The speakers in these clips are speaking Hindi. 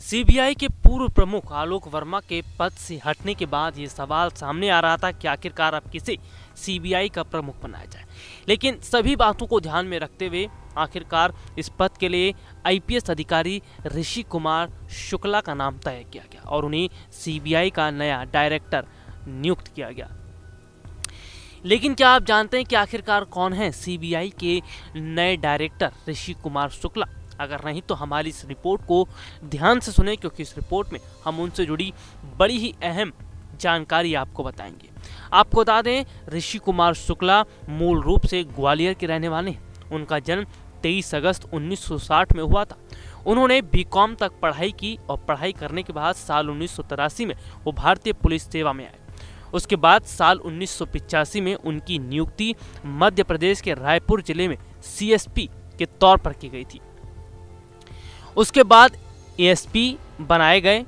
सीबीआई के पूर्व प्रमुख आलोक वर्मा के पद से हटने के बाद ये सवाल सामने आ रहा था कि आखिरकार अब किसे सीबीआई का प्रमुख बनाया जाए। लेकिन सभी बातों को ध्यान में रखते हुए आखिरकार इस पद के लिए आईपीएस अधिकारी ऋषि कुमार शुक्ला का नाम तय किया गया और उन्हें सीबीआई का नया डायरेक्टर नियुक्त किया गया। लेकिन क्या आप जानते हैं कि आखिरकार कौन है सीबीआई के नए डायरेक्टर ऋषि कुमार शुक्ला? अगर नहीं तो हमारी इस रिपोर्ट को ध्यान से सुने, क्योंकि इस रिपोर्ट में हम उनसे जुड़ी बड़ी ही अहम जानकारी आपको बताएंगे। आपको बता दें, ऋषि कुमार शुक्ला मूल रूप से ग्वालियर के रहने वाले हैं। उनका जन्म 23 अगस्त 1960 में हुआ था। उन्होंने बीकॉम तक पढ़ाई की और पढ़ाई करने के बाद साल 1983 में वो भारतीय पुलिस सेवा में आए। उसके बाद साल 1985 में उनकी नियुक्ति मध्य प्रदेश के रायपुर जिले में सीएसपी के तौर पर की गई थी। उसके बाद एएसपी बनाए गए।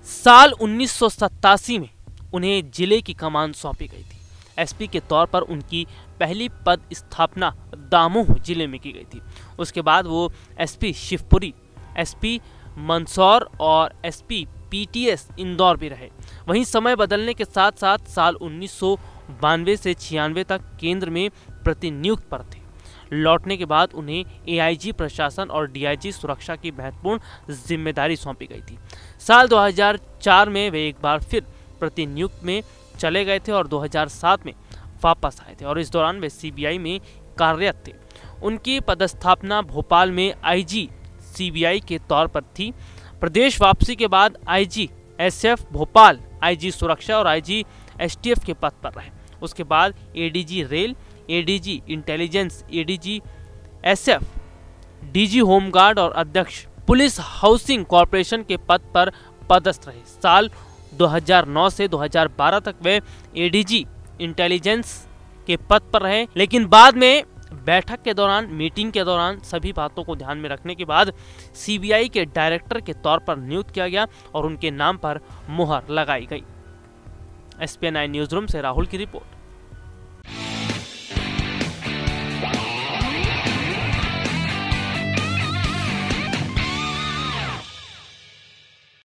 साल 1987 में उन्हें जिले की कमान सौंपी गई थी। एसपी के तौर पर उनकी पहली पद स्थापना दामोह जिले में की गई थी। उसके बाद वो एसपी शिवपुरी, एसपी मंदसौर और एसपी पीटीएस इंदौर भी रहे। वहीं समय बदलने के साथ साथ साल 1992 से 96 तक केंद्र में प्रतिनियुक्त पर थे। लौटने के बाद उन्हें एआईजी प्रशासन और डीआईजी सुरक्षा की महत्वपूर्ण जिम्मेदारी सौंपी गई थी। साल 2004 में वे एक बार फिर प्रतिनियुक्त में चले गए थे और 2007 में वापस आए थे और इस दौरान वे सीबीआई में कार्यरत थे। उनकी पदस्थापना भोपाल में आईजी सीबीआई के तौर पर थी। प्रदेश वापसी के बाद आईजी एसएफ भोपाल, आईजी सुरक्षा और आईजी एसटीएफ के पद पर रहे। उसके बाद ADG rail, ADG intelligence, ADG SF, DG home guard और अध्यक्ष पुलिस हाउसिंग कॉरपोरेशन के पद पर पदस्थ रहे। साल 2009 से 2012 तक वे एडीजी इंटेलिजेंस के पद पर रहे। लेकिन बाद में बैठक के दौरान, मीटिंग के दौरान सभी बातों को ध्यान में रखने के बाद सीबीआई के डायरेक्टर के तौर पर नियुक्त किया गया और उनके नाम पर मुहर लगाई गई। एसपीएन 9 न्यूज रूम से राहुल की रिपोर्ट।